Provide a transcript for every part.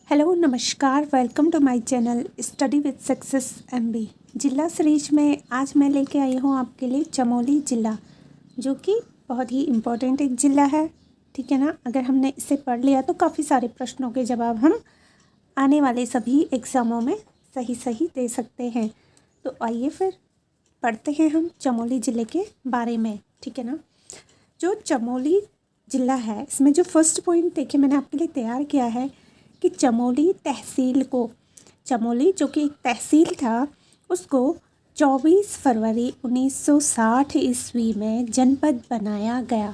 Hello नमस्कार, welcome to my channel study with success MB. जिला series में आज मैं लेके आई हूँ आपके लिए चमोली ज़िला, जो कि बहुत ही इम्पोर्टेंट एक ज़िला है। ठीक है ना। अगर हमने इसे पढ़ लिया तो काफ़ी सारे प्रश्नों के जवाब हम आने वाले सभी एग्ज़ामों में सही सही दे सकते हैं। तो आइए फिर पढ़ते हैं हम चमोली ज़िले के बारे में। ठीक है ना। जो चमोली ज़िला है, इसमें जो फर्स्ट पॉइंट देखिए मैंने आपके लिए तैयार किया है कि चमोली तहसील को, चमोली जो कि एक तहसील था, उसको 24 फरवरी 1960 ईस्वी में जनपद बनाया गया।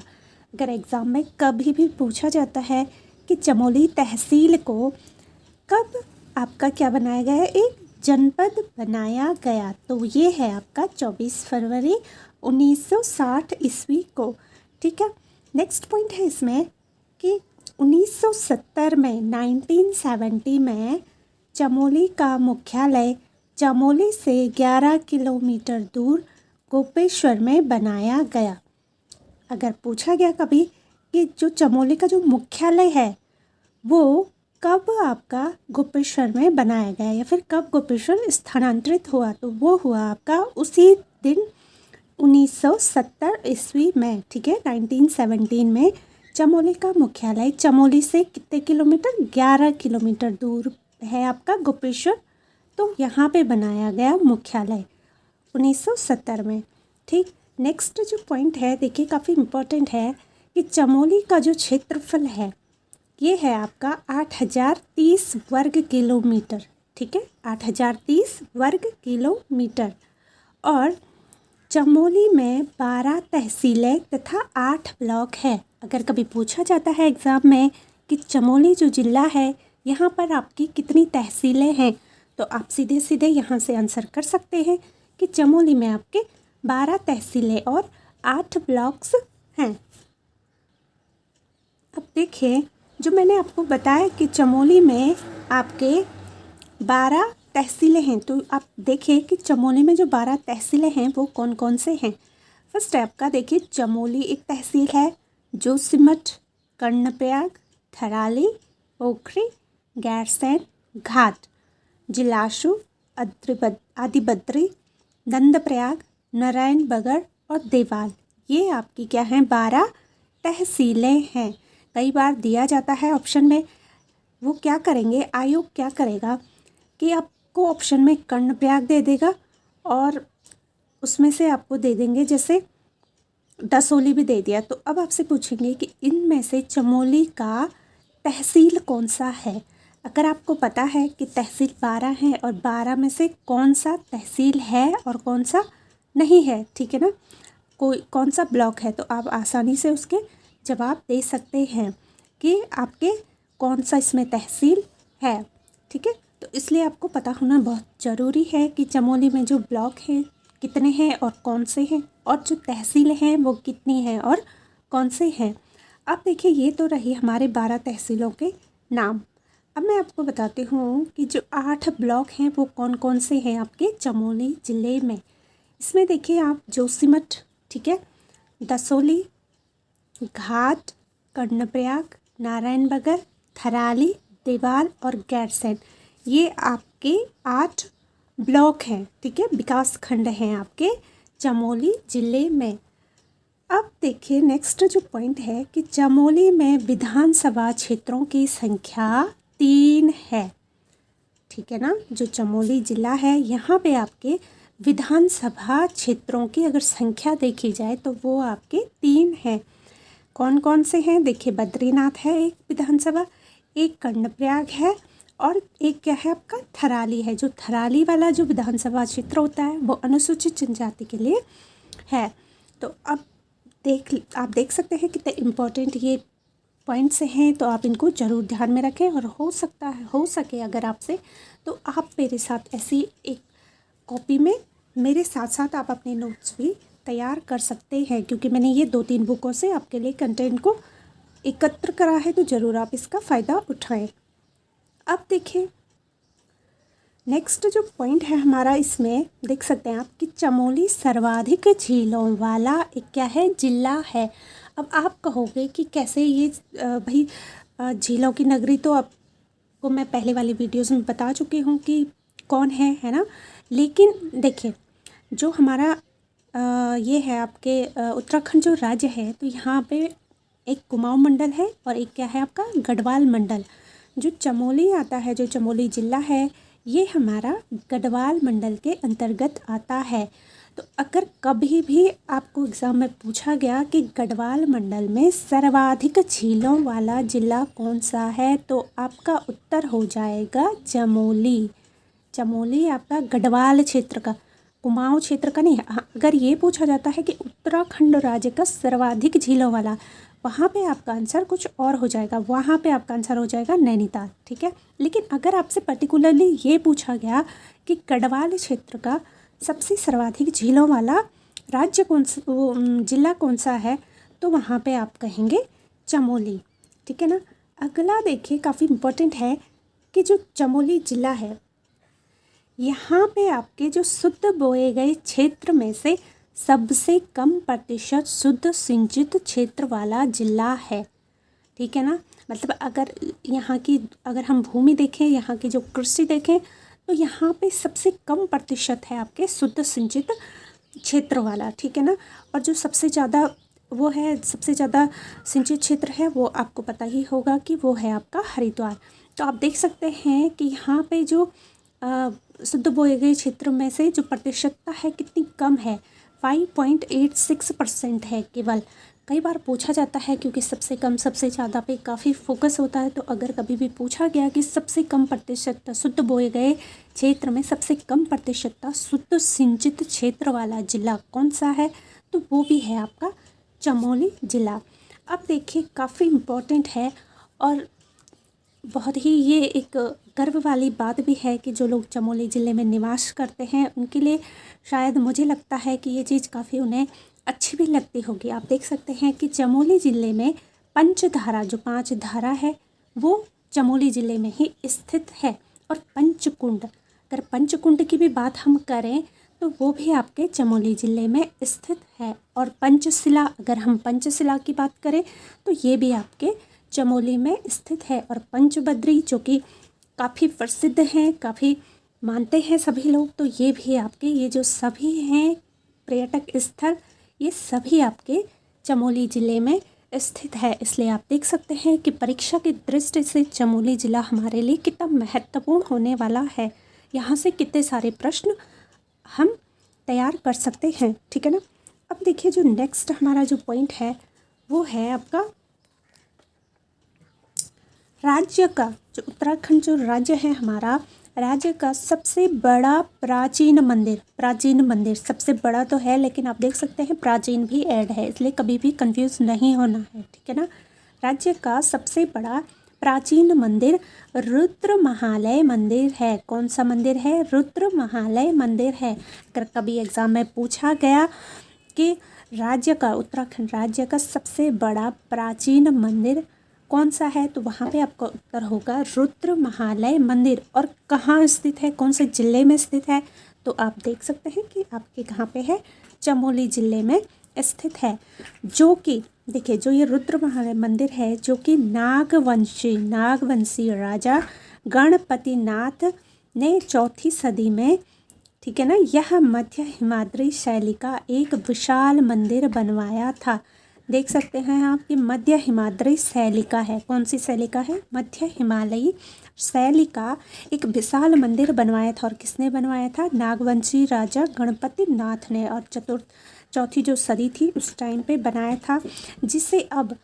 अगर एग्ज़ाम में कभी भी पूछा जाता है कि चमोली तहसील को कब आपका क्या बनाया गया है, एक जनपद बनाया गया, तो ये है आपका 24 फरवरी 1960 ईस्वी को। ठीक है। नेक्स्ट पॉइंट है इसमें कि 1970 में 1970 में चमोली का मुख्यालय चमोली से 11 किलोमीटर दूर गोपेश्वर में बनाया गया। अगर पूछा गया कभी कि जो चमोली का जो मुख्यालय है वो कब आपका गोपेश्वर में बनाया गया या फिर कब गोपेश्वर स्थानांतरित हुआ, तो वो हुआ आपका उसी दिन 1970 ईस्वी में। ठीक है। 1917 में चमोली का मुख्यालय चमोली से कितने किलोमीटर, 11 किलोमीटर दूर है आपका गोपेश्वर, तो यहाँ पे बनाया गया मुख्यालय 1970 में। ठीक। नेक्स्ट जो पॉइंट है देखिए काफ़ी इम्पोर्टेंट है कि चमोली का जो क्षेत्रफल है ये है आपका 8030 वर्ग किलोमीटर। ठीक है। 8030 वर्ग किलोमीटर। और चमोली में 12 तहसीलें तथा 8 ब्लॉक है। अगर कभी पूछा जाता है एग्ज़ाम में कि चमोली जो ज़िला है यहाँ पर आपकी कितनी तहसीलें हैं, तो आप सीधे सीधे यहाँ से आंसर कर सकते हैं कि चमोली में आपके 12 तहसीलें और 8 ब्लॉक्स हैं। अब देखिए जो मैंने आपको बताया कि चमोली में आपके 12 तहसीलें हैं, तो आप देखिए कि चमोली में जो 12 तहसीलें हैं वो कौन कौन से हैं। फर्स्ट है आपका देखिए चमोली एक तहसील है, जोशीमठ, कर्णप्रयाग, थराली, पोखरी, गैरसैंण, घाट, जिलाशु, आदिबद्री, नंदप्रयाग, नारायणबगड़ और देवाल। ये आपकी क्या हैं, 12 तहसीलें हैं। कई बार दिया जाता है ऑप्शन में, वो क्या करेंगे, आयोग क्या करेगा कि आपको ऑप्शन में कर्णप्रयाग दे देगा और उसमें से आपको दे देंगे जैसे दसोली भी दे दिया, तो अब आपसे पूछेंगे कि इनमें से चमोली का तहसील कौन सा है। अगर आपको पता है कि तहसील 12 हैं और 12 में से कौन सा तहसील है और कौन सा नहीं है, ठीक है ना, कोई कौन सा ब्लॉक है, तो आप आसानी से उसके जवाब दे सकते हैं कि आपके कौन सा इसमें तहसील है। ठीक है। तो इसलिए आपको पता होना बहुत ज़रूरी है कि चमोली में जो ब्लॉक हैं कितने हैं और कौन से हैं, और जो तहसीलें हैं वो कितनी हैं और कौन से हैं। अब देखिए ये तो रही हमारे 12 तहसीलों के नाम। अब मैं आपको बताती हूँ कि जो 8 ब्लॉक हैं वो कौन कौन से हैं आपके चमोली ज़िले में। इसमें देखिए आप जोशीमठ, ठीक है, दसोली, घाट, कर्णप्रयाग, नारायणबगड़, थराली, देवाल और गैरसैंण, ये आपके 8 ब्लॉक हैं। ठीक है, विकास खंड हैं आपके चमोली ज़िले में। अब देखिए नेक्स्ट जो पॉइंट है कि चमोली में विधानसभा क्षेत्रों की संख्या 3 है। ठीक है ना। जो चमोली ज़िला है यहाँ पे आपके विधानसभा क्षेत्रों की अगर संख्या देखी जाए तो वो आपके 3 हैं। कौन कौन से हैं देखिए, बद्रीनाथ है एक विधानसभा, एक कर्णप्रयाग है और एक क्या है आपका थराली है। जो थराली वाला जो विधानसभा क्षेत्र होता है वो अनुसूचित जनजाति के लिए है। तो अब आप देख सकते हैं कितने इम्पोर्टेंट ये पॉइंट्स हैं, तो आप इनको ज़रूर ध्यान में रखें और हो सके अगर आपसे, तो आप मेरे साथ ऐसी एक कॉपी में मेरे साथ साथ आप अपने नोट्स भी तैयार कर सकते हैं, क्योंकि मैंने ये 2-3 बुकों से आपके लिए कंटेंट को एकत्र करा है, तो ज़रूर आप इसका फ़ायदा उठाएं। अब देखिए नेक्स्ट जो पॉइंट है हमारा, इसमें देख सकते हैं आप कि चमोली सर्वाधिक झीलों वाला एक क्या है, जिला है। अब आप कहोगे कि कैसे ये भाई झीलों की नगरी तो अब आपको मैं पहले वाली वीडियोस में बता चुकी हूँ कि कौन है ना। लेकिन देखिए जो हमारा ये है आपके उत्तराखंड जो राज्य है, तो यहाँ पे एक कुमाऊं मंडल है और एक क्या है आपका गढ़वाल मंडल। जो चमोली आता है, जो चमोली ज़िला है, ये हमारा गढ़वाल मंडल के अंतर्गत आता है। तो अगर कभी भी आपको एग्ज़ाम में पूछा गया कि गढ़वाल मंडल में सर्वाधिक झीलों वाला ज़िला कौन सा है, तो आपका उत्तर हो जाएगा चमोली। चमोली आपका गढ़वाल क्षेत्र का, कुमाऊं क्षेत्र का नहीं है। हाँ, अगर ये पूछा जाता है कि उत्तराखंड राज्य का सर्वाधिक झीलों वाला, वहाँ पे आपका आंसर कुछ और हो जाएगा, वहाँ पे आपका आंसर हो जाएगा नैनीताल, ठीक है। लेकिन अगर आपसे पर्टिकुलरली ये पूछा गया कि गढ़वाल क्षेत्र का सबसे सर्वाधिक झीलों वाला राज्य कौन सा, वो ज़िला कौन सा है, तो वहाँ पे आप कहेंगे चमोली, ठीक है ना। अगला देखिए काफ़ी इम्पोर्टेंट है कि जो चमोली ज़िला है, यहाँ पे आपके जो शुद्ध बोए गए क्षेत्र में से सबसे कम प्रतिशत शुद्ध सिंचित क्षेत्र वाला ज़िला है, ठीक है ना। मतलब अगर यहाँ की अगर हम भूमि देखें, यहाँ की जो कृषि देखें, तो यहाँ पे सबसे कम प्रतिशत है आपके शुद्ध सिंचित क्षेत्र वाला, ठीक है ना। और जो सबसे ज़्यादा वो है, सबसे ज़्यादा सिंचित क्षेत्र है, वो आपको पता ही होगा कि वो है आपका हरिद्वार। तो आप देख सकते हैं कि यहाँ पे जो शुद्ध बोए गए क्षेत्र में से जो प्रतिशतता है कितनी कम है, 5.86% है केवल। कई बार पूछा जाता है क्योंकि सबसे कम सबसे ज़्यादा पे काफ़ी फोकस होता है, तो अगर कभी भी पूछा गया कि सबसे कम प्रतिशतता शुद्ध बोए गए क्षेत्र में सबसे कम प्रतिशतता शुद्ध सिंचित क्षेत्र वाला ज़िला कौन सा है, तो वो भी है आपका चमोली ज़िला। अब देखिए काफ़ी इम्पोर्टेंट है और बहुत ही ये एक गर्व वाली बात भी है कि जो लोग चमोली ज़िले में निवास करते हैं उनके लिए शायद मुझे लगता है कि ये चीज़ काफ़ी उन्हें अच्छी भी लगती होगी। आप देख सकते हैं कि चमोली ज़िले में पंचधारा, जो 5 धारा है, वो चमोली ज़िले में ही स्थित है। और पंचकुंड, अगर पंचकुंड की भी बात हम करें तो वो भी आपके चमोली ज़िले में स्थित है। और पंचशिला, अगर हम पंचशिला की बात करें तो ये भी आपके चमोली में स्थित है। और पंचबद्री जो कि काफ़ी प्रसिद्ध हैं, काफ़ी मानते हैं सभी लोग, तो ये भी आपके, ये जो सभी हैं पर्यटक स्थल, ये सभी आपके चमोली ज़िले में स्थित है। इसलिए आप देख सकते हैं कि परीक्षा की दृष्टि से चमोली ज़िला हमारे लिए कितना महत्वपूर्ण होने वाला है। यहाँ से कितने सारे प्रश्न हम तैयार कर सकते हैं, ठीक है ना। अब देखिए जो नेक्स्ट हमारा जो पॉइंट है वो है आपका राज्य का, जो उत्तराखंड जो राज्य है हमारा, राज्य का सबसे बड़ा प्राचीन मंदिर सबसे बड़ा तो है, लेकिन आप देख सकते हैं प्राचीन भी ऐड है, इसलिए कभी भी कंफ्यूज नहीं होना है, ठीक है ना। राज्य का सबसे बड़ा प्राचीन मंदिर रुद्र महालय मंदिर है। कौन सा मंदिर है? रुद्र महालय मंदिर है। अगर कभी एग्ज़ाम में पूछा गया कि राज्य का, उत्तराखंड राज्य का सबसे बड़ा प्राचीन मंदिर कौन सा है, तो वहाँ पे आपका उत्तर होगा रुद्र महालय मंदिर। और कहाँ स्थित है, कौन से ज़िले में स्थित है, तो आप देख सकते हैं कि आपके कहाँ पे है, चमोली ज़िले में स्थित है। जो कि देखिए, जो ये रुद्र महालय मंदिर है, जो कि नागवंशी राजा गणपति नाथ ने 4वीं सदी में, ठीक है ना, यह मध्य हिमाद्री शैली का एक विशाल मंदिर बनवाया था। देख सकते हैं आप कि मध्य हिमाद्री शैली का है। कौन सी शैली का है? मध्य हिमालयी शैली का एक विशाल मंदिर बनवाया था। और किसने बनवाया था? नागवंशी राजा गणपति नाथ ने। और चौथी जो सदी थी उस टाइम पे बनाया था, जिसे अब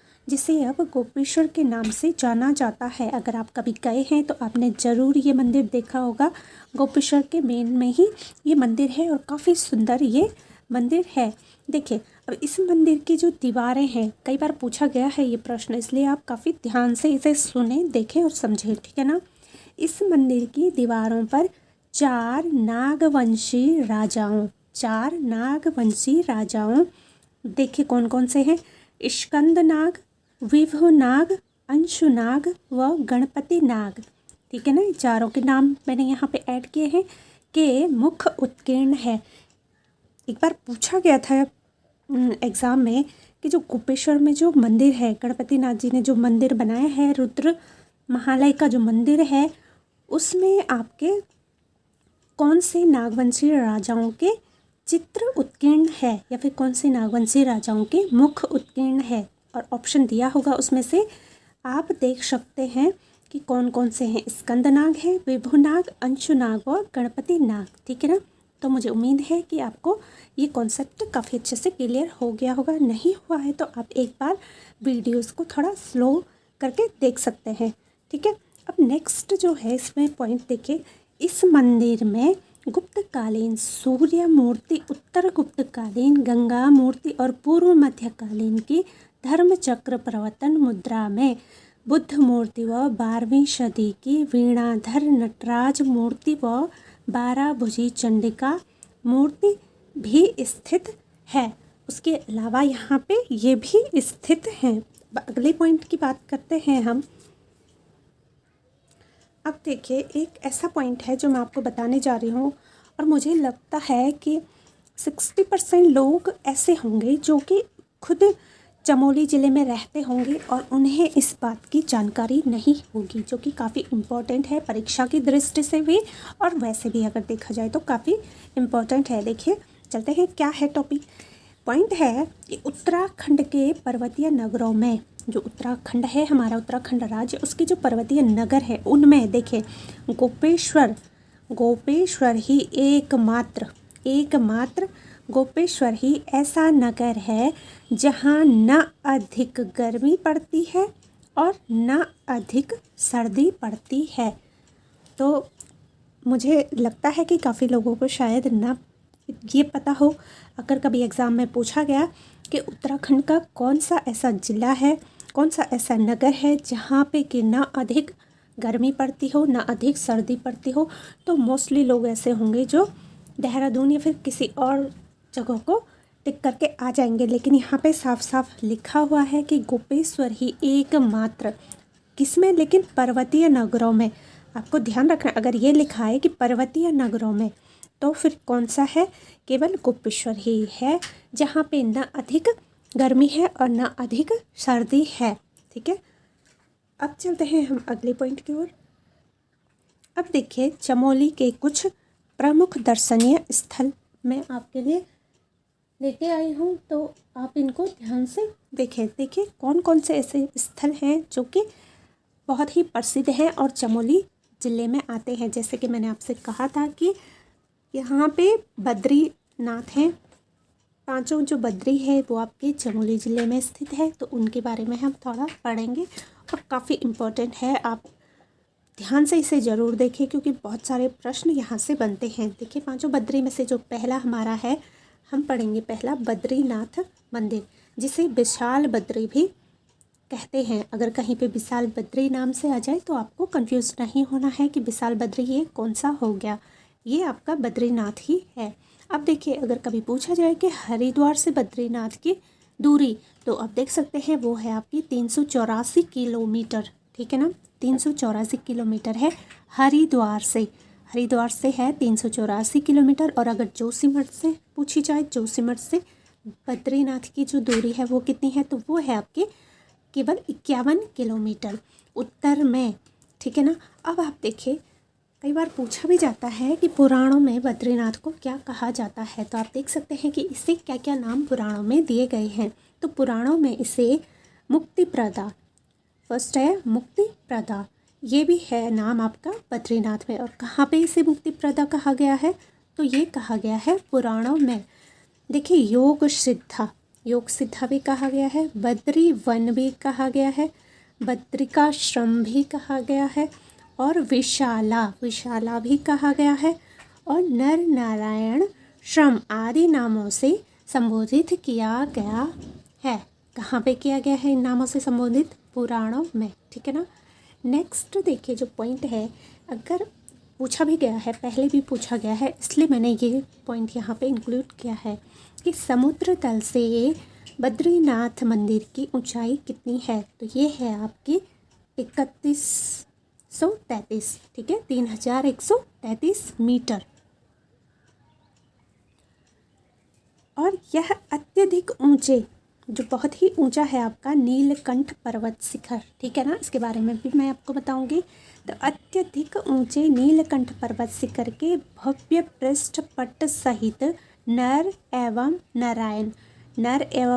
गोपेश्वर के नाम से जाना जाता है। अगर आप कभी गए हैं तो आपने ज़रूर ये मंदिर देखा होगा। गोपेश्वर के मेन में ही ये मंदिर है और काफ़ी सुंदर ये मंदिर है। देखिए, अब इस मंदिर की जो दीवारें हैं, कई बार पूछा गया है ये प्रश्न, इसलिए आप काफ़ी ध्यान से इसे सुने, देखें और समझें, ठीक है ना। इस मंदिर की दीवारों पर 4 नागवंशी राजाओं, देखिए कौन कौन से हैं? स्कंद नाग, विभु नाग, अंशु नाग व गणपति नाग, ठीक है ना। ये चारों के नाम मैंने यहाँ पे ऐड किए हैं कि मुख्य उत्कीर्ण है। एक बार पूछा गया था एग्ज़ाम में कि जो गोपेश्वर में जो मंदिर है, गणपति नाथ जी ने जो मंदिर बनाया है रुद्र महालय का जो मंदिर है उसमें आपके कौन से नागवंशी राजाओं के चित्र उत्कीर्ण है, या फिर कौन से नागवंशी राजाओं के मुख उत्कीर्ण है, और ऑप्शन दिया होगा उसमें से आप देख सकते हैं कि कौन कौन से हैं। स्कंदनाग है, विभुनाग, अंशुनाग और गणपति नाग। ठीक है ना। तो मुझे उम्मीद है कि आपको ये कॉन्सेप्ट काफ़ी अच्छे से क्लियर हो गया होगा। नहीं हुआ है तो आप एक बार वीडियोस को थोड़ा स्लो करके देख सकते हैं। ठीक है। अब नेक्स्ट जो है इसमें पॉइंट देखिए, इस मंदिर में गुप्तकालीन सूर्य मूर्ति, उत्तर गुप्तकालीन गंगा मूर्ति और पूर्व मध्यकालीन की धर्मचक्र प्रवर्तन मुद्रा में बुद्ध मूर्ति व 12वीं सदी की वीणाधर नटराज मूर्ति व 12 भुजी चंडिका मूर्ति भी स्थित है। उसके अलावा यहाँ पे ये भी स्थित हैं। अगले पॉइंट की बात करते हैं हम। अब देखिए, एक ऐसा पॉइंट है जो मैं आपको बताने जा रही हूँ, और मुझे लगता है कि 60% लोग ऐसे होंगे जो कि खुद चमोली ज़िले में रहते होंगे और उन्हें इस बात की जानकारी नहीं होगी, जो कि काफ़ी इम्पोर्टेंट है परीक्षा की दृष्टि से भी, और वैसे भी अगर देखा जाए तो काफ़ी इम्पोर्टेंट है। देखिए चलते हैं, क्या है टॉपिक। पॉइंट है कि उत्तराखंड के पर्वतीय नगरों में, जो उत्तराखंड है हमारा उत्तराखंड राज्य, उसके जो पर्वतीय नगर है उनमें देखिए गोपेश्वर ही एकमात्र गोपेश्वर ही ऐसा नगर है जहाँ न अधिक गर्मी पड़ती है और न अधिक सर्दी पड़ती है। तो मुझे लगता है कि काफ़ी लोगों को शायद ना ये पता हो, अगर कभी एग्ज़ाम में पूछा गया कि उत्तराखंड का कौन सा ऐसा ज़िला है, कौन सा ऐसा नगर है जहाँ पे कि ना अधिक गर्मी पड़ती हो ना अधिक सर्दी पड़ती हो, तो मोस्टली लोग ऐसे होंगे जो देहरादून या फिर किसी और जगह को टिक करके आ जाएंगे। लेकिन यहाँ पे साफ साफ लिखा हुआ है कि गोपेश्वर ही एकमात्र, किसमें, लेकिन पर्वतीय नगरों में। आपको ध्यान रखना, अगर ये लिखा है कि पर्वतीय नगरों में, तो फिर कौन सा है, केवल गोपेश्वर ही है जहाँ पे न अधिक गर्मी है और न अधिक सर्दी है। ठीक है। अब चलते हैं हम अगले पॉइंट की ओर। अब देखिए, चमोली के कुछ प्रमुख दर्शनीय स्थल मैं आपके लिए लेके आई हूँ, तो आप इनको ध्यान से देखें। देखिए कौन कौन से ऐसे स्थल हैं जो कि बहुत ही प्रसिद्ध हैं और चमोली ज़िले में आते हैं। जैसे कि मैंने आपसे कहा था कि यहाँ पे बद्रीनाथ हैं, 5 जो बद्री है वो आपके चमोली ज़िले में स्थित है, तो उनके बारे में हम थोड़ा पढ़ेंगे और काफ़ी इम्पोर्टेंट है। आप ध्यान से इसे ज़रूर देखें क्योंकि बहुत सारे प्रश्न यहाँ से बनते हैं। देखिए 5 बद्री में से जो पहला हमारा है, हम पढ़ेंगे पहला बद्रीनाथ मंदिर, जिसे विशाल बद्री भी कहते हैं। अगर कहीं पे विशाल बद्री नाम से आ जाए तो आपको कंफ्यूज नहीं होना है कि विशाल बद्री ये कौन सा हो गया, ये आपका बद्रीनाथ ही है। अब देखिए, अगर कभी पूछा जाए कि हरिद्वार से बद्रीनाथ की दूरी, तो आप देख सकते हैं वो है आपकी 384 किलोमीटर। ठीक है ना, 384 किलोमीटर है हरिद्वार से है 384 किलोमीटर। और अगर जोशीमठ से पूछी जाए, जोशीमठ से बद्रीनाथ की जो दूरी है वो कितनी है, तो वो है आपके केवल 51 किलोमीटर उत्तर में। ठीक है ना। अब आप देखिए, कई बार पूछा भी जाता है कि पुराणों में बद्रीनाथ को क्या कहा जाता है, तो आप देख सकते हैं कि इसे क्या क्या नाम पुराणों में दिए गए हैं। तो पुराणों में इसे मुक्तिप्रदा, फर्स्ट है मुक्तिप्रदा, ये भी है नाम आपका बद्रीनाथ में। और कहाँ पे इसे मुक्तिप्रदा कहा गया है, तो ये कहा गया है पुराणों में। देखिए योग सिद्धा भी कहा गया है, बद्री वन भी कहा गया है, बद्रिकाश्रम भी कहा गया है, और विशाला भी कहा गया है, और नर नारायण श्रम आदि नामों से संबोधित किया गया है। कहाँ पे किया गया है इन नामों से संबोधित, पुराणों में। ठीक है ना। नेक्स्ट देखिए, जो पॉइंट है, अगर पूछा भी गया है, पहले भी पूछा गया है, इसलिए मैंने ये पॉइंट यहाँ पे इंक्लूड किया है कि समुद्र तल से बद्रीनाथ मंदिर की ऊंचाई कितनी है, तो ये है आपकी 3133। ठीक है, 3133 मीटर। और यह अत्यधिक ऊंचे जो बहुत ही ऊंचा है आपका नीलकंठ पर्वत शिखर, ठीक है ना, इसके बारे में भी मैं आपको बताऊंगी। तो अत्यधिक ऊंचे नीलकंठ पर्वत शिखर के भव्य पृष्ठ पट सहित नर एवं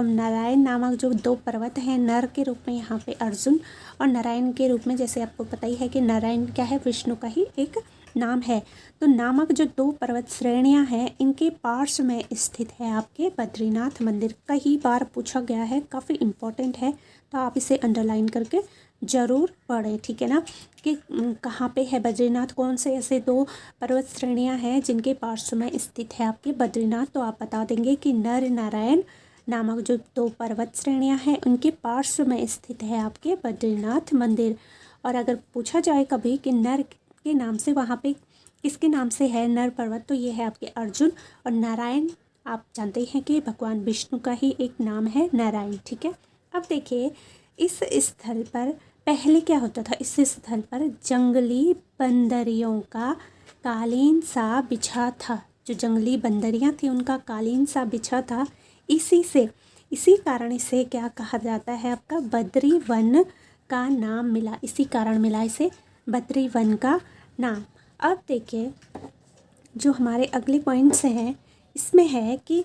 नारायण नामक जो दो पर्वत हैं, नर के रूप में यहाँ पे अर्जुन और नारायण के रूप में, जैसे आपको पता ही है कि नारायण क्या है, विष्णु का ही एक नाम है। तो नामक जो दो पर्वत श्रेणियाँ हैं, इनके पार्श्व में स्थित है आपके बद्रीनाथ मंदिर। कई बार पूछा गया है, काफ़ी इम्पोर्टेंट है, तो आप इसे अंडरलाइन करके ज़रूर पढ़ें, ठीक है ना, कि कहाँ पे है बद्रीनाथ, कौन से ऐसे दो पर्वत श्रेणियाँ हैं जिनके पार्श्व में स्थित है आपके बद्रीनाथ। तो आप बता देंगे कि नर नारायण नामक जो दो पर्वत श्रेणियाँ हैं, उनके पार्श्व में स्थित है आपके बद्रीनाथ मंदिर। और अगर पूछा जाए कभी कि नर के नाम से वहाँ पे किसके नाम से है नर पर्वत, तो ये है आपके अर्जुन, और नारायण आप जानते हैं कि भगवान विष्णु का ही एक नाम है नारायण, ठीक है। अब देखिए, इस स्थल पर पहले क्या होता था, इस स्थल पर जंगली बंदरियों का कालीन सा बिछा था। जो जंगली बंदरियां थी उनका कालीन सा बिछा था। इसी कारण इसे क्या कहा जाता है, आपका बद्री वन का नाम मिला, इसी कारण मिला इसे बद्री वन का नाम। अब देखिए, जो हमारे अगले पॉइंट्स हैं, इसमें है कि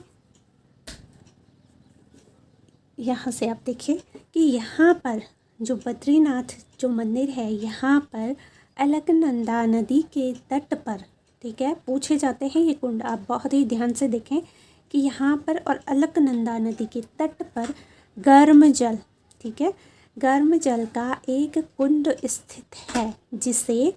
यहाँ से आप देखिए कि यहाँ पर जो बद्रीनाथ जो मंदिर है, यहाँ पर अलकनंदा नदी के तट पर, ठीक है, पूछे जाते हैं ये कुंड। आप बहुत ही ध्यान से देखें कि यहाँ पर और अलकनंदा नदी के तट पर गर्म जल, ठीक है, गर्म जल का एक कुंड स्थित है, जिसे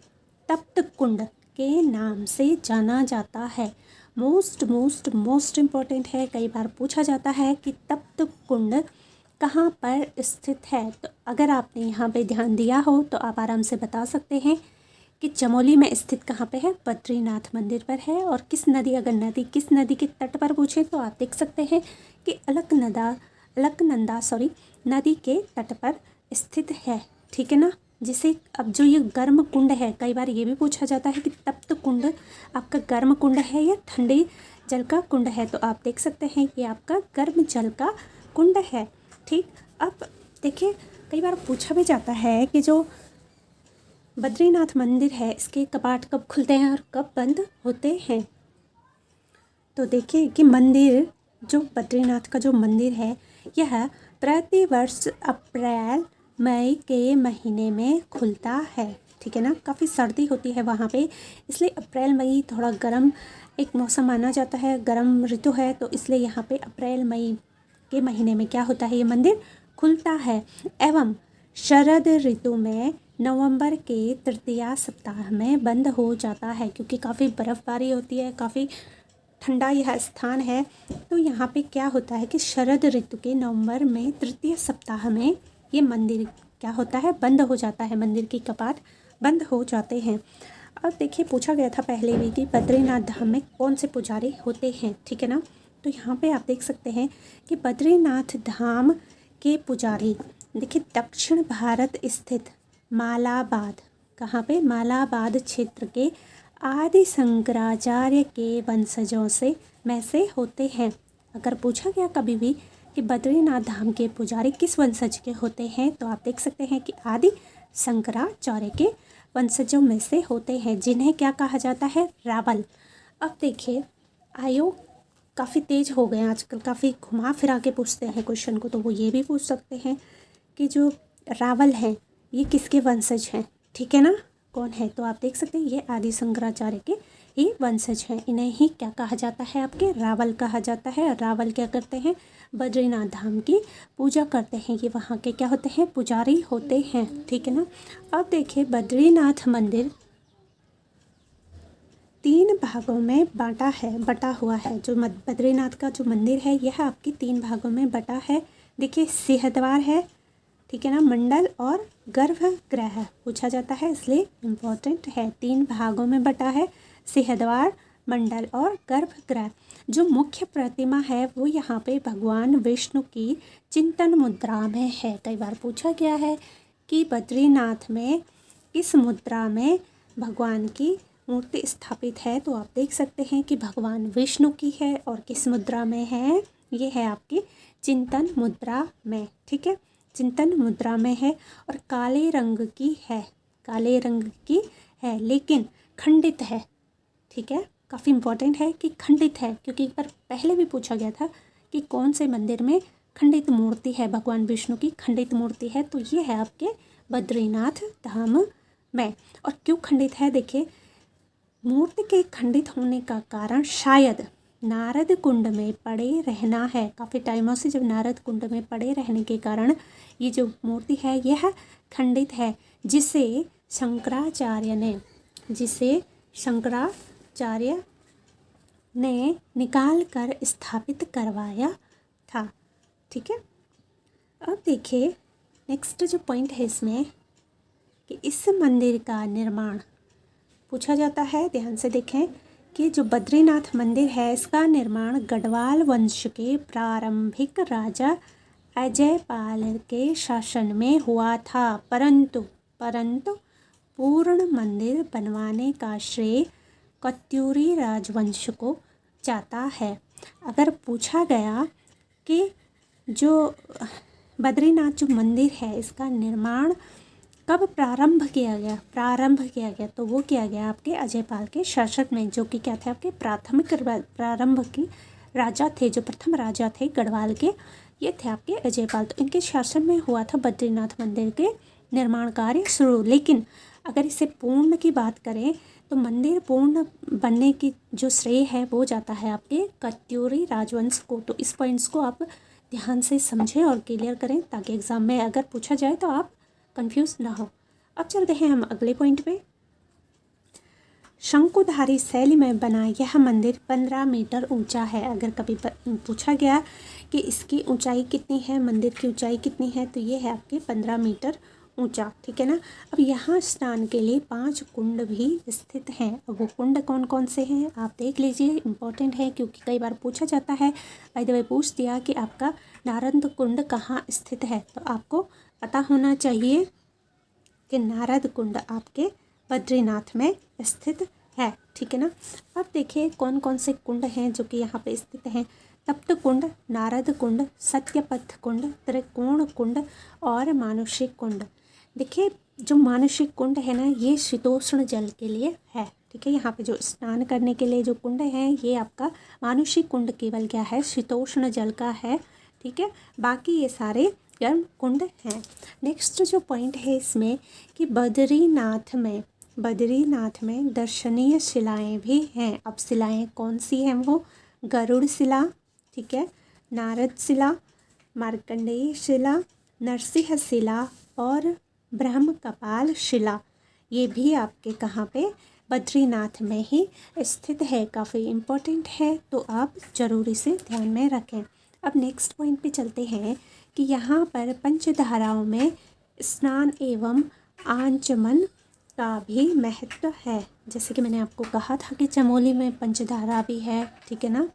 तप्त कुंड के नाम से जाना जाता है। मोस्ट इम्पॉर्टेंट है, कई बार पूछा जाता है कि तप्त कुंड कहाँ पर स्थित है। तो अगर आपने यहाँ पे ध्यान दिया हो तो आप आराम से बता सकते हैं कि चमोली में स्थित कहाँ पे है, बद्रीनाथ मंदिर पर है। और किस नदी के तट पर पूछे तो आप देख सकते हैं कि अलकनंदा नदी के तट पर स्थित है, ठीक है ना। जिसे अब जो ये गर्म कुंड है, कई बार ये भी पूछा जाता है कि तप्त कुंड आपका गर्म कुंड है या ठंडे जल का कुंड है, तो आप देख सकते हैं कि आपका गर्म जल का कुंड है, ठीक। अब देखिए, कई बार पूछा भी जाता है कि जो बद्रीनाथ मंदिर है, इसके कपाट कब खुलते हैं और कब बंद होते हैं। तो देखिए कि मंदिर, जो बद्रीनाथ का जो मंदिर है, यह प्रतिवर्ष अप्रैल मई के महीने में खुलता है, ठीक है ना। काफ़ी सर्दी होती है वहाँ पे, इसलिए अप्रैल मई थोड़ा गर्म एक मौसम माना जाता है, गर्म ऋतु है, तो इसलिए यहाँ पे अप्रैल मई के महीने में क्या होता है, ये मंदिर खुलता है। एवं शरद ऋतु में नवंबर के तृतीया सप्ताह में बंद हो जाता है, क्योंकि काफ़ी बर्फ़बारी होती है, काफ़ी ठंडा यह स्थान है। तो यहाँ पे क्या होता है कि शरद ऋतु के नवंबर में तृतीय सप्ताह में ये मंदिर क्या होता है, बंद हो जाता है, मंदिर की कपाट बंद हो जाते हैं। अब देखिए, पूछा गया था पहले भी कि बद्रीनाथ धाम में कौन से पुजारी होते हैं, ठीक है ना। तो यहाँ पे आप देख सकते हैं कि बद्रीनाथ धाम के पुजारी, देखिए, दक्षिण भारत स्थित मालाबाद, कहाँ पे, मालाबाद क्षेत्र के आदि शंकराचार्य के वंशजों में से होते हैं। अगर पूछा गया कभी भी कि बद्रीनाथ धाम के पुजारी किस वंशज के होते हैं, तो आप देख सकते हैं कि आदि शंकराचार्य के वंशजों में से होते हैं, जिन्हें क्या कहा जाता है, रावल। अब देखिए, आयोग काफ़ी तेज हो गए हैं आजकल, काफ़ी घुमा फिरा के पूछते हैं क्वेश्चन को, तो वो ये भी पूछ सकते हैं कि जो रावल हैं ये किसके वंशज हैं, ठीक है ना, कौन है। तो आप देख सकते हैं ये आदि शंकराचार्य के ही वंशज हैं, इन्हें ही क्या कहा जाता है, आपके रावल कहा जाता है। और रावल क्या करते हैं, बद्रीनाथ धाम की पूजा करते हैं, ये वहाँ के क्या होते हैं, पुजारी होते हैं, ठीक है ना। अब देखिए, बद्रीनाथ मंदिर 3 भागों में बटा हुआ है। जो बद्रीनाथ का जो मंदिर है, यह आपकी 3 भागों में बटा है। देखिए, सिंहद्वार है, ठीक है ना, मंडल और गर्भगृह पूछा जाता है, इसलिए इम्पोर्टेंट है। 3 भागों में बटा है, सिंहद्वार, मंडल और गर्भगृह। जो मुख्य प्रतिमा है वो यहाँ पे भगवान विष्णु की चिंतन मुद्रा में है। कई बार पूछा गया है कि बद्रीनाथ में किस मुद्रा में भगवान की मूर्ति स्थापित है, तो आप देख सकते हैं कि भगवान विष्णु की है। और किस मुद्रा में है, ये है आपकी चिंतन मुद्रा में, ठीक है, चिंतन मुद्रा में है और काले रंग की है, काले रंग की है लेकिन खंडित है, ठीक है। काफ़ी इम्पोर्टेंट है कि खंडित है, क्योंकि एक बार पहले भी पूछा गया था कि कौन से मंदिर में खंडित मूर्ति है, भगवान विष्णु की खंडित मूर्ति है, तो ये है आपके बद्रीनाथ धाम में। और क्यों खंडित है, देखिए मूर्ति के खंडित होने का कारण शायद नारद कुंड में पड़े रहना है। काफ़ी टाइमों से जब नारद कुंड में पड़े रहने के कारण ये जो मूर्ति है यह खंडित है, जिसे शंकराचार्य ने निकाल कर स्थापित करवाया था, ठीक है। अब देखिए नेक्स्ट जो पॉइंट है इसमें कि इस मंदिर का निर्माण पूछा जाता है, ध्यान से देखें कि जो बद्रीनाथ मंदिर है इसका निर्माण गढ़वाल वंश के प्रारंभिक राजा अजयपाल के शासन में हुआ था, परंतु पूर्ण मंदिर बनवाने का श्रेय कत्यूरी राजवंश को जाता है। अगर पूछा गया कि जो बद्रीनाथ जो मंदिर है इसका निर्माण कब प्रारंभ किया गया, तो वो किया गया आपके अजयपाल के शासन में, जो कि क्या थे आपके प्रारंभ की राजा थे, जो प्रथम राजा थे गढ़वाल के, ये थे आपके अजयपाल। तो इनके शासन में हुआ था बद्रीनाथ मंदिर के निर्माण कार्य शुरू। लेकिन अगर इसे पूर्ण की बात करें तो मंदिर पूर्ण बनने की जो श्रेय है वो जाता है आपके कत्यूरी राजवंश को। तो इस पॉइंट्स को आप ध्यान से समझें और क्लियर करें, ताकि एग्जाम में अगर पूछा जाए तो आप कंफ्यूज ना हो। अब चलते हैं हम अगले पॉइंट पे। शंकुधारी शैली में बना यह मंदिर 15 मीटर ऊंचा है। अगर कभी पूछा गया कि इसकी ऊंचाई कितनी है, मंदिर की ऊंचाई कितनी है, तो ये है आपके 15 मीटर ऊंचा, ठीक है ना। अब यहाँ स्नान के लिए 5 कुंड भी स्थित हैं। अब वो कुंड कौन कौन से हैं आप देख लीजिए, इंपॉर्टेंट है क्योंकि कई बार पूछा जाता है। बाय द वे पूछ दिया कि आपका नारद कुंड कहाँ स्थित है, तो आपको पता होना चाहिए कि नारद कुंड आपके बद्रीनाथ में स्थित है, ठीक है ना। अब देखिए कौन कौन से कुंड हैं जो कि यहाँ पे स्थित हैं। तप्त कुंड, नारद कुंड, सत्यपथ कुंड, त्रिकोण कुंड और मानुषिक कुंड। देखिए जो मानुषिक कुंड है ना, ये शीतोष्ण जल के लिए है, ठीक है। यहाँ पे जो स्नान करने के लिए जो कुंड है ये आपका मानुषिक कुंड केवल क्या है, शीतोष्ण जल का है, ठीक है। बाकी ये सारे गर्म कुंड हैं। नेक्स्ट जो पॉइंट है इसमें कि बद्रीनाथ में दर्शनीय शिलाएं भी हैं। अब शिलाएं कौन सी हैं, वो गरुड़ शिला, ठीक है, नारद शिला, मार्कंडेय शिला, नरसिंह शिला और ब्रह्म कपाल शिला, ये भी आपके कहाँ पे बद्रीनाथ में ही स्थित है। काफ़ी इम्पोर्टेंट है, तो आप ज़रूरी से ध्यान में रखें। अब नेक्स्ट पॉइंट पे चलते हैं कि यहाँ पर पंचधाराओं में स्नान एवं आचमन का भी महत्व है। जैसे कि मैंने आपको कहा था कि चमोली में पंचधारा भी है, ठीक है ना,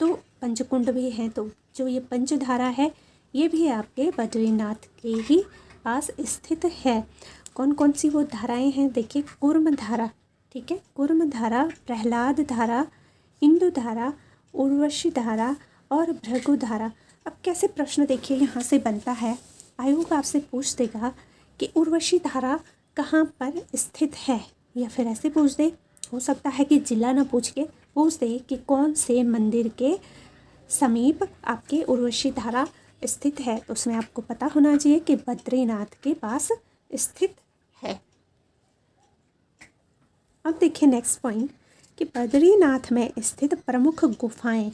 तो पंचकुंड भी हैं। तो जो ये पंचधारा है ये भी आपके बद्रीनाथ के ही पास स्थित है। कौन कौन सी वो धाराएं हैं, देखिए कूर्म धारा, ठीक है, कूर्म धारा, प्रहलाद धारा, इंदु धारा, उर्वशी धारा और भृगु धारा। अब कैसे प्रश्न देखिए यहाँ से बनता है, आयोग आपसे पूछ देगा कि उर्वशी धारा कहाँ पर स्थित है, या फिर ऐसे पूछ दे, हो सकता है कि जिला ना पूछ के पूछ दे कि कौन से मंदिर के समीप आपके उर्वशी धारा स्थित है, तो उसमें आपको पता होना चाहिए कि बद्रीनाथ के पास स्थित है। अब देखिए नेक्स्ट पॉइंट कि बद्रीनाथ में स्थित प्रमुख गुफाएं,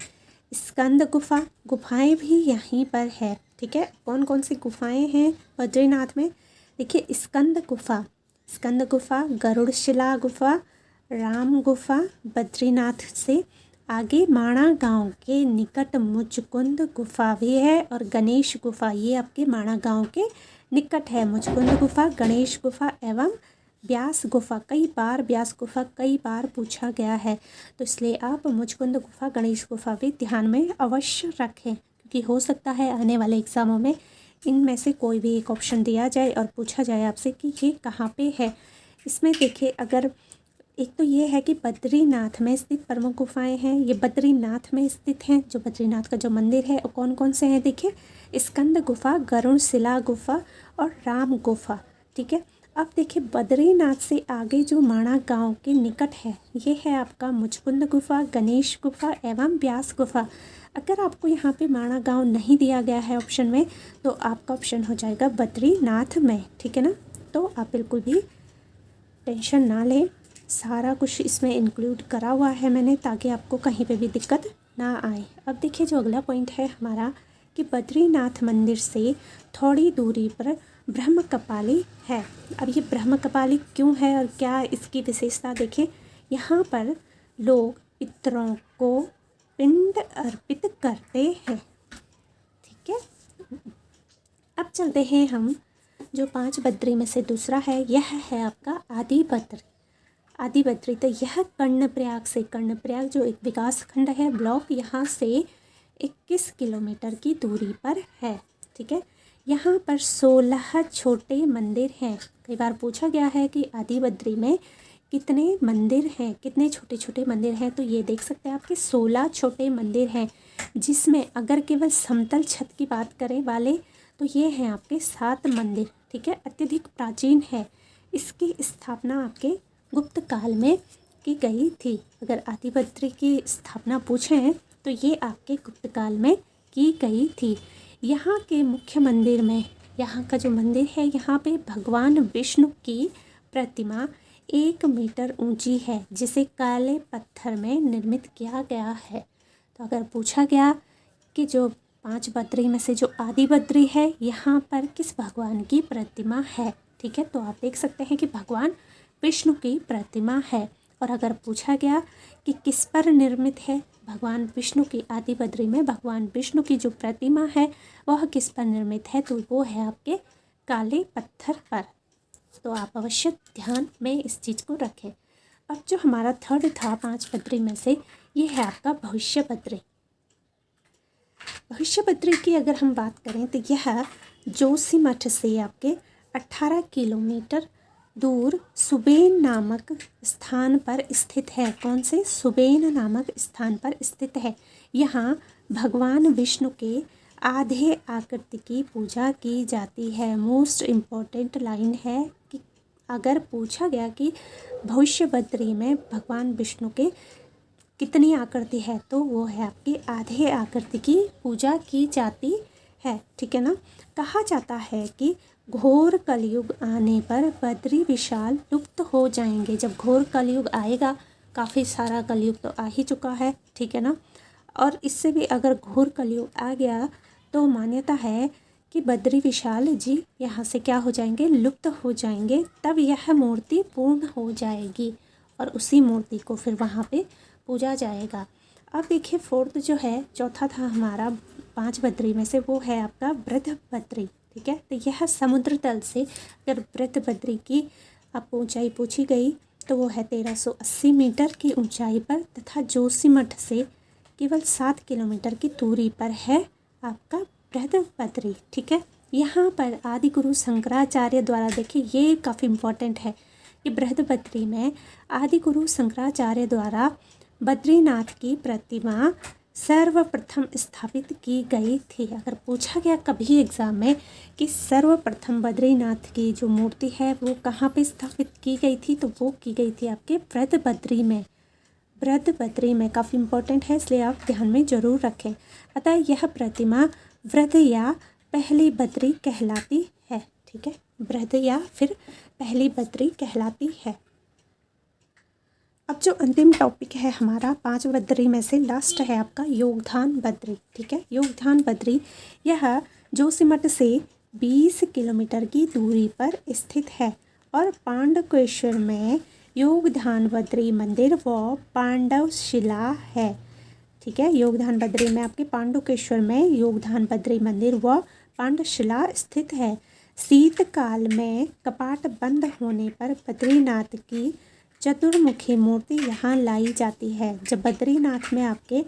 स्कंद गुफाएं भी यहीं पर है, ठीक है। कौन कौन सी गुफाएं हैं बद्रीनाथ में, देखिए स्कंद गुफा, गरुड़ शिला गुफा, राम गुफा, बद्रीनाथ से आगे माणा गांव के निकट मुचकुंद गुफा भी है और गणेश गुफा, ये आपके माणा गांव के निकट है। मुचकुंद गुफा, गणेश गुफा एवं व्यास गुफा। व्यास गुफा कई बार पूछा गया है, तो इसलिए आप मुचकुंद गुफा, गणेश गुफा भी ध्यान में अवश्य रखें, क्योंकि हो सकता है आने वाले एग्ज़ामों में इनमें से कोई भी एक ऑप्शन दिया जाए और पूछा जाए आपसे कि ये कहाँ पे है। इसमें देखिए अगर एक तो ये है कि बद्रीनाथ में स्थित प्रमुख गुफाएं हैं, ये बद्रीनाथ में स्थित हैं। जो बद्रीनाथ का जो मंदिर है वो कौन कौन से हैं देखिए, स्कंद गुफा, गरुड़ शिला गुफा और राम गुफा। ठीक है, अब देखिए बद्रीनाथ से आगे जो माणा गांव के निकट है ये है आपका मुचकुंद गुफा, गणेश गुफा एवं व्यास गुफा। अगर आपको यहाँ पे माणा गांव नहीं दिया गया है ऑप्शन में तो आपका ऑप्शन हो जाएगा बद्रीनाथ में। ठीक है ना, तो आप बिल्कुल भी टेंशन ना लें, सारा कुछ इसमें इंक्लूड करा हुआ है मैंने, ताकि आपको कहीं पे भी दिक्कत ना आए। अब देखिए जो अगला पॉइंट है हमारा कि बद्रीनाथ मंदिर से थोड़ी दूरी पर ब्रह्मकपाली है। अब ये ब्रह्मकपाली क्यों है और क्या इसकी विशेषता देखिए, यहाँ पर लोग पितरों को पिंड अर्पित करते हैं। ठीक है, अब चलते हैं हम जो 5 बद्री में से दूसरा है, यह है आपका आदि बद्री। आदि बद्री तो यह कर्णप्रयाग से, कर्णप्रयाग जो एक विकास खंड है ब्लॉक, यहाँ से 21 किलोमीटर की दूरी पर है। ठीक है, यहाँ पर 16 छोटे मंदिर हैं। कई बार पूछा गया है कि आदि बद्री में कितने मंदिर हैं, कितने छोटे छोटे मंदिर हैं, तो ये देख सकते हैं आपके 16 छोटे मंदिर हैं, जिसमें अगर केवल समतल छत की बात करें वाले तो ये हैं आपके 7 मंदिर। ठीक है, अत्यधिक प्राचीन है। इसकी स्थापना आपके गुप्त काल में की गई थी। अगर आदि बद्री की स्थापना पूछें तो ये आपके गुप्त काल में की गई थी। यहाँ के मुख्य मंदिर में, यहाँ का जो मंदिर है यहाँ पे भगवान विष्णु की प्रतिमा 1 मीटर ऊंची है, जिसे काले पत्थर में निर्मित किया गया है। तो अगर पूछा गया कि जो 5 बद्री में से जो आदि बद्री है यहाँ पर किस भगवान की प्रतिमा है, ठीक है, तो आप देख सकते हैं कि भगवान विष्णु की प्रतिमा है। और अगर पूछा गया कि किस पर निर्मित है, भगवान विष्णु की, आदि बद्री में भगवान विष्णु की जो प्रतिमा है वह किस पर निर्मित है, तो वो है आपके काले पत्थर पर। तो आप अवश्य ध्यान में इस चीज़ को रखें। अब जो हमारा थर्ड था 5 बद्री में से, ये है आपका भविष्य बद्री। भविष्य बद्री की अगर हम बात करें तो यह जोशीमठ से आपके 18 किलोमीटर दूर सुबेन नामक स्थान पर स्थित है। कौन से? सुबेन नामक स्थान पर स्थित है। यहाँ भगवान विष्णु के आधे आकृति की पूजा की जाती है। मोस्ट इम्पॉर्टेंट लाइन है कि अगर पूछा गया कि भविष्य बद्री में भगवान विष्णु के कितनी आकृति है, तो वो है आपकी आधे आकृति की पूजा की जाती है। ठीक है ना। कहा जाता है कि घोर कलयुग आने पर बद्री विशाल लुप्त हो जाएंगे। जब घोर कलयुग आएगा, काफ़ी सारा कलयुग तो आ ही चुका है, ठीक है ना, और इससे भी अगर घोर कलयुग आ गया तो मान्यता है कि बद्री विशाल जी यहाँ से क्या हो जाएंगे, लुप्त हो जाएंगे। तब यह मूर्ति पूर्ण हो जाएगी और उसी मूर्ति को फिर वहाँ पे पूजा जाएगा। अब देखिए फोर्थ जो है, चौथा था हमारा 5 बद्री में से, वो है आपका वृद्ध बद्री। ठीक है, तो यह समुद्र तल से अगर वृद्ध बद्री की आपको ऊंचाई पूछी गई तो वो है 1380 मीटर की ऊंचाई पर, तथा जोशीमठ से केवल 7 किलोमीटर की दूरी पर है आपका वृद्ध बद्री। ठीक है, यहाँ पर आदि गुरु शंकराचार्य द्वारा, देखिए ये काफ़ी इम्पोर्टेंट है कि वृद्ध बद्री में आदि गुरु शंकराचार्य द्वारा बद्रीनाथ की प्रतिमा सर्वप्रथम स्थापित की गई थी। अगर पूछा गया कभी एग्ज़ाम में कि सर्वप्रथम बद्रीनाथ की जो मूर्ति है वो कहाँ पे स्थापित की गई थी, तो वो की गई थी आपके वृद्ध बद्री में। वृद्ध बद्री में काफ़ी इम्पोर्टेंट है, इसलिए आप ध्यान में ज़रूर रखें। अतः यह प्रतिमा वृद्ध या पहली बद्री कहलाती है। ठीक है, वृद्ध या फिर पहली बद्री कहलाती है। अब जो अंतिम टॉपिक है हमारा 5 बद्री में से लास्ट है आपका योगधान बद्री। ठीक है, योगधान बद्री यह जोशीमठ से 20 किलोमीटर की दूरी पर स्थित है और पांडुकेश्वर में योगधान बद्री मंदिर व पांडव शिला है। ठीक है, योगधान बद्री में आपके पांडुकेश्वर में योगधान बद्री मंदिर व पांडवशिला स्थित है। शीतकाल में कपाट बंद होने पर बद्रीनाथ की चतुर्मुखी मूर्ति यहाँ लाई जाती है। जब बद्रीनाथ में आपके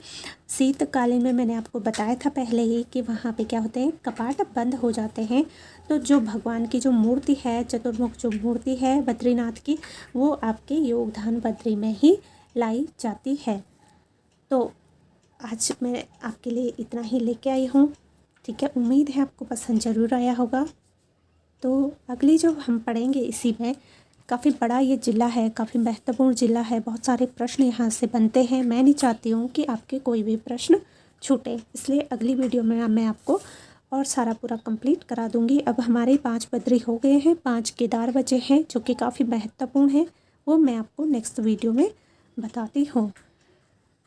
शीतकालीन में मैंने आपको बताया था पहले ही कि वहाँ पे क्या होते हैं, कपाट बंद हो जाते हैं, तो जो भगवान की जो मूर्ति है, चतुर्मुख जो मूर्ति है बद्रीनाथ की, वो आपके योगधान बद्री में ही लाई जाती है। तो आज मैं आपके लिए इतना ही लेके आई हूँ, ठीक है। उम्मीद है आपको पसंद ज़रूर आया होगा। तो अगली जो हम पढ़ेंगे इसी में, काफ़ी बड़ा ये ज़िला है, काफ़ी महत्वपूर्ण ज़िला है, बहुत सारे प्रश्न यहाँ से बनते हैं। मैं नहीं चाहती हूँ कि आपके कोई भी प्रश्न छूटे, इसलिए अगली वीडियो में मैं आपको और सारा पूरा कंप्लीट करा दूँगी। अब हमारे 5 बद्री हो गए हैं, 5 केदार बचे हैं जो कि काफ़ी महत्वपूर्ण हैं, वो मैं आपको नेक्स्ट वीडियो में बताती हूँ,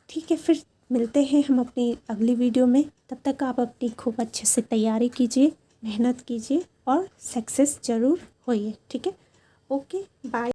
ठीक है। फिर मिलते हैं हम अपनी अगली वीडियो में। तब तक आप अपनी खूब अच्छे से तैयारी कीजिए, मेहनत कीजिए और सक्सेस ज़रूर होइए, ठीक है। Okay, bye.